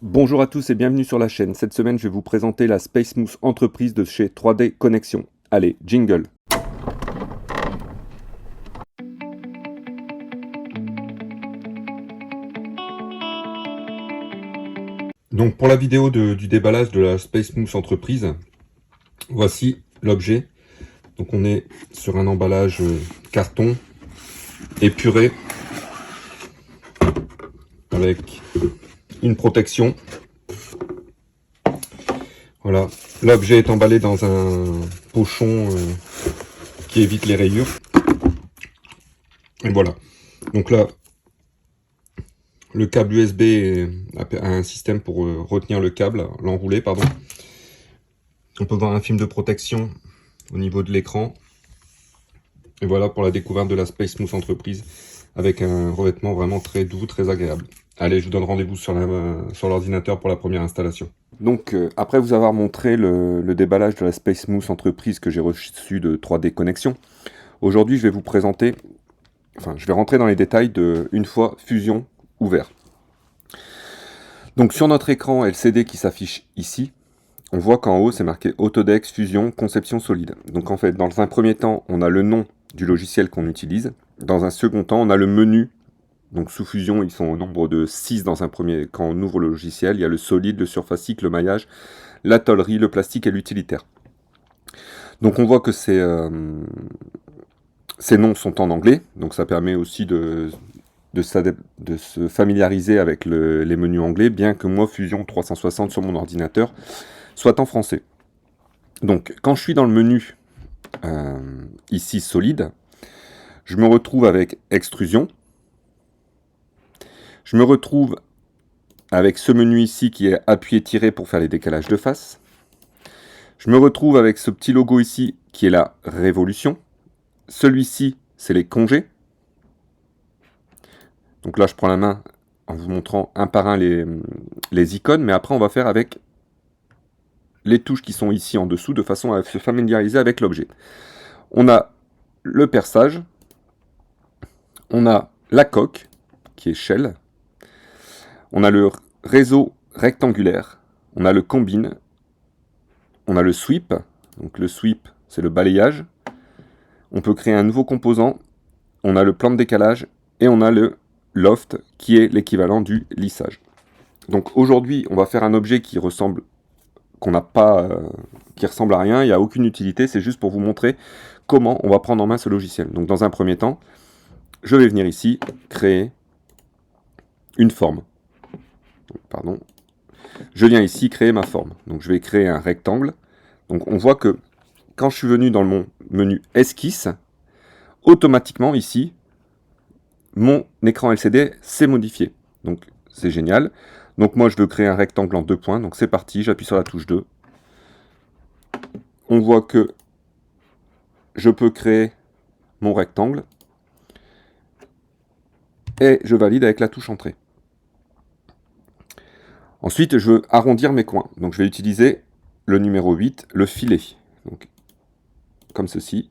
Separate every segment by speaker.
Speaker 1: Bonjour à tous et bienvenue sur la chaîne. Cette semaine, je vais vous présenter la SpaceMousse Entreprise de chez 3D Connexion. Allez, jingle. Donc pour la vidéo du déballage de la SpaceMousse Entreprise, voici l'objet. Donc on est sur un emballage carton épuré avec une protection. Voilà, l'objet est emballé dans un pochon qui évite les rayures. Et voilà. Donc là, le câble USB a un système pour retenir le câble, l'enrouler, pardon. On peut voir un film de protection au niveau de l'écran. Et voilà pour la découverte de la SpaceMousse Entreprise avec un revêtement vraiment très doux, très agréable. Allez, je vous donne rendez-vous sur l'ordinateur pour la première installation. Donc, après vous avoir montré le déballage de la SpaceMousse Entreprise que j'ai reçu de 3D Connexion, aujourd'hui je vais vous présenter, je vais rentrer dans les détails de une fois Fusion ouvert. Donc sur notre écran LCD qui s'affiche ici, on voit qu'en haut c'est marqué Autodex Fusion Conception Solide. Donc en fait, dans un premier temps, on a le nom du logiciel qu'on utilise. Dans un second temps, on a le menu. Donc sous Fusion, ils sont au nombre de 6 dans un premier. Quand on ouvre le logiciel, il y a le solide, le surfacique, le maillage, la tôlerie, le plastique et l'utilitaire. Donc on voit que ces noms sont en anglais, donc ça permet aussi de se familiariser avec les menus anglais, bien que moi, Fusion 360 sur mon ordinateur, soit en français. Donc quand je suis dans le menu, ici solide, je me retrouve avec extrusion. Je me retrouve avec ce menu ici qui est appuyé-tiré pour faire les décalages de face. Je me retrouve avec ce petit logo ici qui est la révolution. Celui-ci, c'est les congés. Donc là, je prends la main en vous montrant un par un les icônes, mais après, on va faire avec les touches qui sont ici en dessous, de façon à se familiariser avec l'objet. On a le perçage, on a la coque, qui est shell, on a le réseau rectangulaire, on a le combine, on a le sweep, donc le sweep, c'est le balayage. On peut créer un nouveau composant, on a le plan de décalage, et on a le loft, qui est l'équivalent du lissage. Donc aujourd'hui, on va faire un objet qui ressemble qui ressemble à rien, il n'y a aucune utilité, c'est juste pour vous montrer comment on va prendre en main ce logiciel. Donc dans un premier temps, je vais venir ici, créer une forme. Pardon. Je viens ici créer ma forme. Donc je vais créer un rectangle. Donc on voit que quand je suis venu dans mon menu esquisse, automatiquement ici, mon écran LCD s'est modifié. Donc c'est génial. Donc moi je veux créer un rectangle en 2 points. Donc c'est parti, j'appuie sur la touche 2. On voit que je peux créer mon rectangle. Et je valide avec la touche entrée. Ensuite, je veux arrondir mes coins. Donc je vais utiliser le numéro 8, le filet. Donc, comme ceci.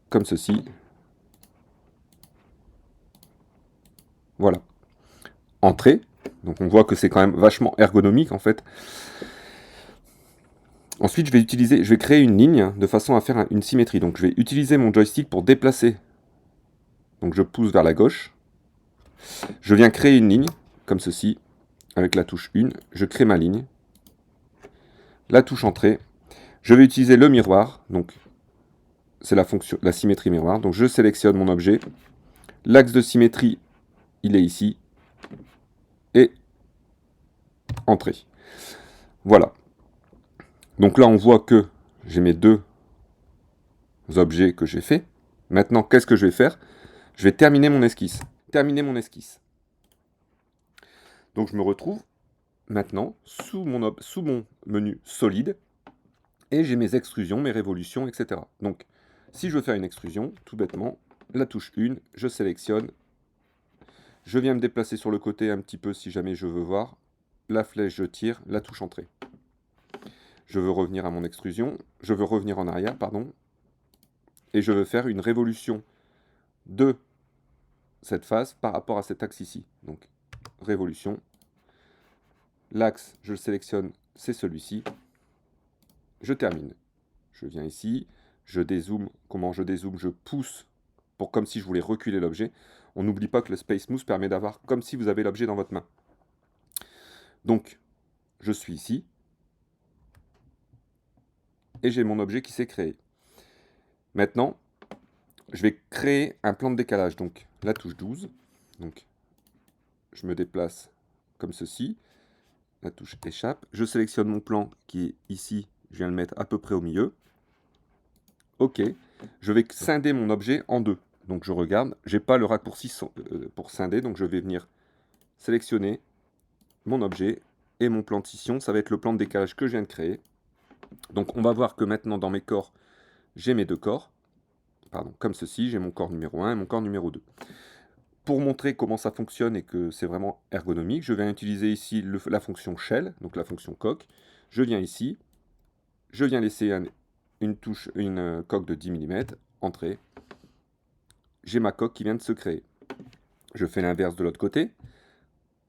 Speaker 1: Comme ceci. Voilà. Entrée. Donc on voit que c'est quand même vachement ergonomique en fait. Ensuite, je vais créer une ligne de façon à faire une symétrie. Donc je vais utiliser mon joystick pour déplacer. Donc je pousse vers la gauche. Je viens créer une ligne, comme ceci, avec la touche 1. Je crée ma ligne. La touche entrée. Je vais utiliser le miroir. Donc c'est la symétrie miroir. Donc je sélectionne mon objet. L'axe de symétrie, il est ici. Et entrée. Voilà. Donc là, on voit que j'ai mes deux objets que j'ai faits. Maintenant, qu'est-ce que je vais faire? Je vais terminer mon esquisse. Donc je me retrouve maintenant sous mon menu solide. Et j'ai mes extrusions, mes révolutions, etc. Donc, si je veux faire une extrusion, tout bêtement, la touche 1, je sélectionne. Je viens me déplacer sur le côté un petit peu si jamais je veux voir. La flèche, je tire, la touche entrée. Je veux revenir à mon extrusion. Je veux revenir en arrière, pardon. Et je veux faire une révolution de cette face par rapport à cet axe ici. Donc, révolution. L'axe, je le sélectionne, c'est celui-ci. Je termine. Je viens ici, je dézoome. Comment je dézoome? Je pousse pour comme si je voulais reculer l'objet. On n'oublie pas que le Space Smooth permet d'avoir comme si vous avez l'objet dans votre main. Donc, je suis ici. Et j'ai mon objet qui s'est créé. Maintenant, je vais créer un plan de décalage. Donc, la touche 12. Donc, je me déplace comme ceci. La touche échappe. Je sélectionne mon plan qui est ici. Je viens le mettre à peu près au milieu. OK. Je vais scinder mon objet en deux. Donc, je regarde. Je n'ai pas le raccourci pour scinder. Donc, je vais venir sélectionner mon objet et mon plan de scission. Ça va être le plan de décalage que je viens de créer. Donc, on va voir que maintenant, dans mes corps, j'ai mes deux corps. Pardon, comme ceci, j'ai mon corps numéro 1 et mon corps numéro 2. Pour montrer comment ça fonctionne et que c'est vraiment ergonomique, je viens utiliser ici la fonction shell, donc la fonction coque. Je viens ici, je viens laisser une coque de 10 mm, entrée. J'ai ma coque qui vient de se créer. Je fais l'inverse de l'autre côté.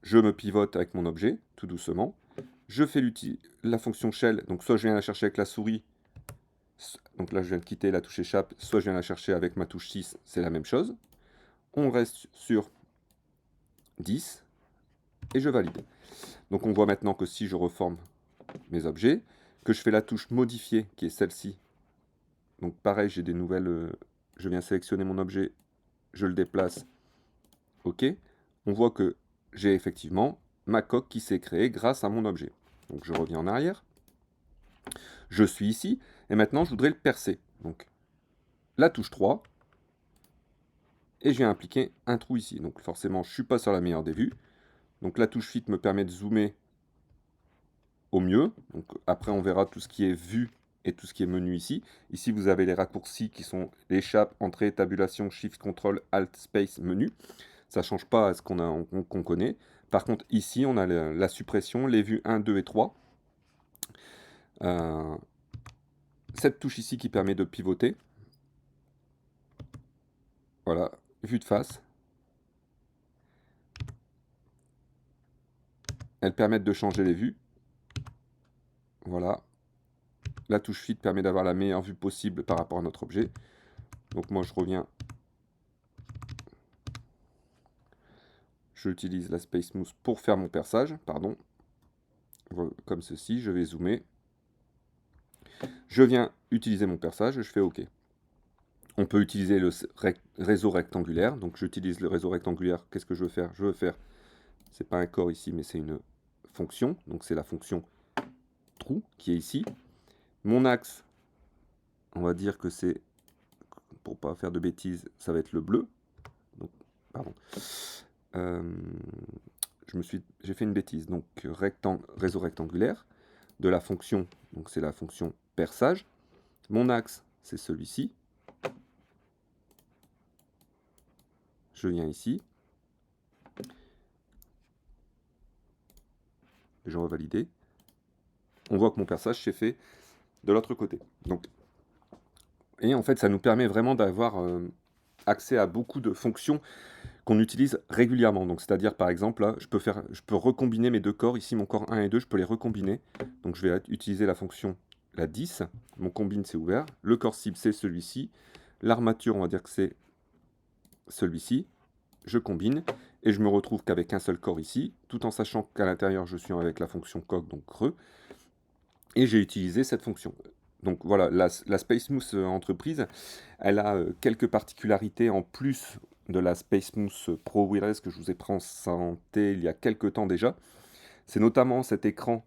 Speaker 1: Je me pivote avec mon objet, tout doucement. Je fais la fonction shell, donc soit je viens la chercher avec la souris, donc là je viens de quitter la touche échappe, soit je viens la chercher avec ma touche 6, c'est la même chose. On reste sur 10 et je valide. Donc on voit maintenant que si je reforme mes objets, que je fais la touche modifier qui est celle-ci, donc pareil, j'ai des nouvelles, je viens sélectionner mon objet, je le déplace, OK, on voit que j'ai effectivement ma coque qui s'est créée grâce à mon objet. Donc je reviens en arrière, je suis ici, et maintenant je voudrais le percer. Donc la touche 3, et je viens appliquer un trou ici. Donc forcément, je ne suis pas sur la meilleure des vues. Donc la touche Fit me permet de zoomer au mieux. Donc, après, on verra tout ce qui est vue et tout ce qui est menu ici. Ici, vous avez les raccourcis qui sont l'échappe, entrée, tabulation, Shift, Control, Alt, Space, menu. Ça ne change pas à ce qu'on connaît. Par contre, ici, on a la suppression, les vues 1, 2 et 3. Cette touche ici qui permet de pivoter. Voilà, vue de face. Elles permettent de changer les vues. Voilà. La touche Fit permet d'avoir la meilleure vue possible par rapport à notre objet. Donc moi, je reviens. J'utilise la Space Smooth pour faire mon perçage, pardon. Comme ceci, je vais zoomer. Je viens utiliser mon perçage, je fais OK. On peut utiliser le réseau rectangulaire. Donc j'utilise le réseau rectangulaire. Qu'est-ce que je veux faire? Je veux faire, c'est pas un corps ici, mais c'est une fonction. Donc c'est la fonction trou qui est ici. Mon axe, on va dire que c'est, pour pas faire de bêtises, ça va être le bleu. Donc, pardon. J'ai fait une bêtise. Donc réseau rectangulaire de la fonction, donc c'est la fonction perçage. Mon axe, c'est celui-ci. Je viens ici. Je revalide. On voit que mon perçage s'est fait de l'autre côté. Donc, et en fait, ça nous permet vraiment d'avoir accès à beaucoup de fonctions qu'on utilise régulièrement. Donc, c'est-à-dire, par exemple, là, je peux recombiner mes deux corps. Ici, mon corps 1 et 2, je peux les recombiner. Donc, je vais utiliser la fonction la 10. Mon combine, c'est ouvert. Le corps cible, c'est celui-ci. L'armature, on va dire que c'est celui-ci. Je combine et je me retrouve qu'avec un seul corps ici, tout en sachant qu'à l'intérieur, je suis avec la fonction coque, donc creux. Et j'ai utilisé cette fonction. Donc voilà, la Space Smooth entreprise, elle a quelques particularités en plus de la Space Smooth Pro Wireless que je vous ai présenté il y a quelques temps déjà. C'est notamment cet écran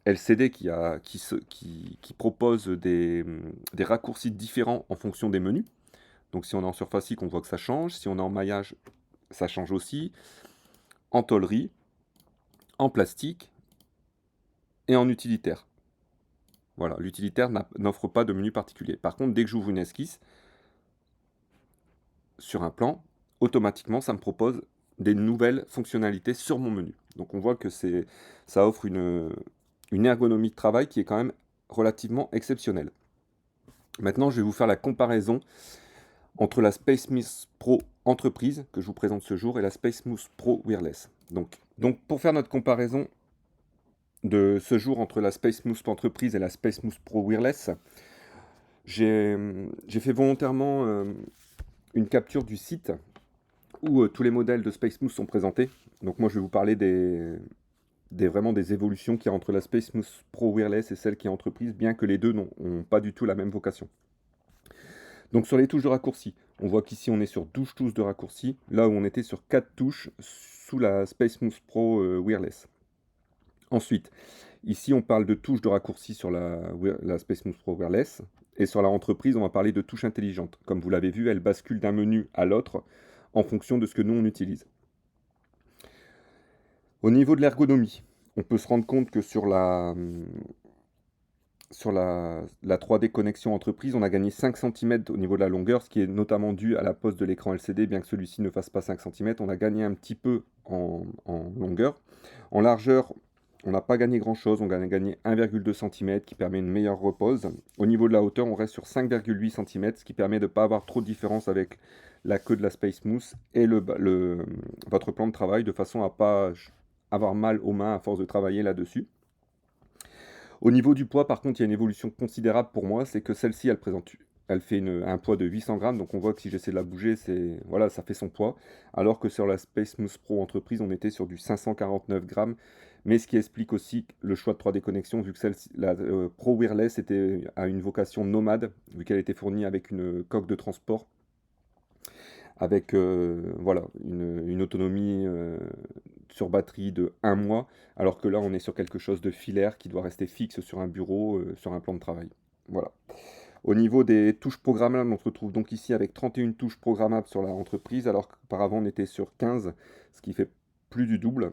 Speaker 1: LCD qui propose des raccourcis différents en fonction des menus. Donc si on est en surfacique, on voit que ça change. Si on est en maillage, ça change aussi. En tôlerie, en plastique et en utilitaire. Voilà, l'utilitaire n'offre pas de menu particulier. Par contre, dès que j'ouvre une esquisse sur un plan, automatiquement, ça me propose des nouvelles fonctionnalités sur mon menu. Donc on voit que ça offre une ergonomie de travail qui est quand même relativement exceptionnelle. Maintenant, je vais vous faire la comparaison entre la Space Smooth Pro Entreprise, que je vous présente ce jour, et la Space Smooth Pro Wireless. Donc pour faire notre comparaison de ce jour entre la Space Mousse Entreprise et la Space Mousse Pro Wireless, j'ai fait volontairement une capture du site où tous les modèles de Space Mousse sont présentés. Donc moi je vais vous parler vraiment des évolutions qu'il y a entre la Space Mousse Pro Wireless et celle qui est entreprise, bien que les deux n'ont pas du tout la même vocation. Donc sur les touches de raccourci, on voit qu'ici on est sur 12 touches de raccourci, là où on était sur 4 touches sous la Space Mousse Pro Wireless. Ensuite, ici on parle de touches de raccourci sur la Space Mousse Pro Wireless, et sur la entreprise on va parler de touches intelligentes. Comme vous l'avez vu, elles basculent d'un menu à l'autre en fonction de ce que nous on utilise. Au niveau de l'ergonomie, on peut se rendre compte que sur la 3D connexion entreprise, on a gagné 5 cm au niveau de la longueur, ce qui est notamment dû à la pose de l'écran LCD, bien que celui-ci ne fasse pas 5 cm, on a gagné un petit peu en longueur. En largeur, on n'a pas gagné grand-chose, on a gagné 1,2 cm qui permet une meilleure repose. Au niveau de la hauteur, on reste sur 5,8 cm, ce qui permet de ne pas avoir trop de différence avec la queue de la Space Mousse et votre plan de travail, de façon à ne pas avoir mal aux mains à force de travailler là-dessus. Au niveau du poids, par contre, il y a une évolution considérable pour moi, c'est que celle-ci, elle fait un poids de 800 grammes, donc on voit que si j'essaie de la bouger, voilà, ça fait son poids, alors que sur la Space Mousse Pro Entreprise, on était sur du 549 grammes, mais ce qui explique aussi le choix de 3D connexion, vu que la Pro Wireless a une vocation nomade, vu qu'elle était fournie avec une coque de transport, avec voilà, une autonomie sur batterie de 1 mois, alors que là on est sur quelque chose de filaire qui doit rester fixe sur un bureau, sur un plan de travail. Voilà. Au niveau des touches programmables, on se retrouve donc ici avec 31 touches programmables sur la entreprise, alors qu'auparavant on était sur 15, ce qui fait plus du double.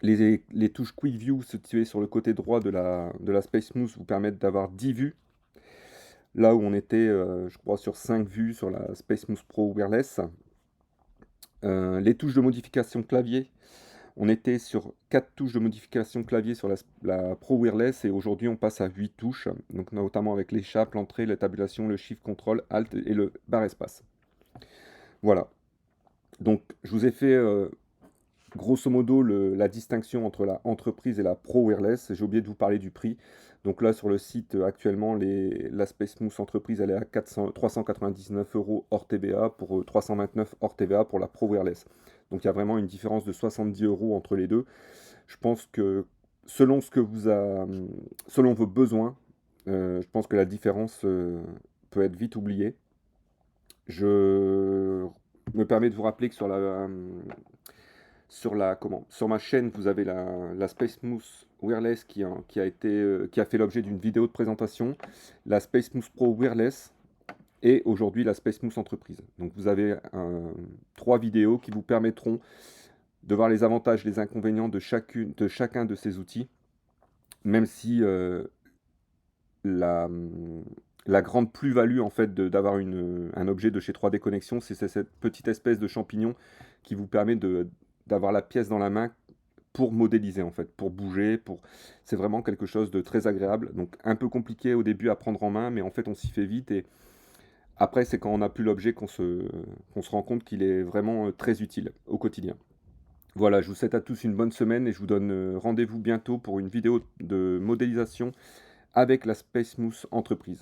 Speaker 1: Les touches Quick View situées sur le côté droit de la Space Mousse vous permettent d'avoir 10 vues, là où on était, je crois, sur 5 vues sur la Space Mousse Pro Wireless. Les touches de modification clavier, on était sur 4 touches de modification clavier sur la Pro Wireless et aujourd'hui on passe à 8 touches, donc notamment avec l'échappe, l'entrée, la tabulation, le Shift, Control, Alt et le barre espace. Voilà. Donc je vous ai fait grosso modo la distinction entre la entreprise et la Pro Wireless. J'ai oublié de vous parler du prix. Donc là sur le site actuellement, la Space Mousse Entreprise elle est à 399 € hors TVA pour 329 hors TVA pour la Pro Wireless. Donc il y a vraiment une différence de 70 € entre les deux. Je pense que selon selon vos besoins, je pense que la différence peut être vite oubliée. Je me permets de vous rappeler que sur ma chaîne, vous avez la Space Mousse Wireless qui a fait l'objet d'une vidéo de présentation, la Space Mousse Pro Wireless et aujourd'hui la Space Mousse Entreprise. Donc vous avez 3 vidéos qui vous permettront de voir les avantages et les inconvénients de chacun de ces outils, même si la grande plus-value en fait d'avoir un objet de chez 3D Connexion, c'est cette petite espèce de champignon qui vous permet d'avoir la pièce dans la main pour modéliser en fait, pour bouger, c'est vraiment quelque chose de très agréable. Donc un peu compliqué au début à prendre en main, mais en fait on s'y fait vite et après c'est quand on n'a plus l'objet qu'on se rend compte qu'il est vraiment très utile au quotidien. Voilà, je vous souhaite à tous une bonne semaine et je vous donne rendez-vous bientôt pour une vidéo de modélisation avec la Space Mousse Entreprise.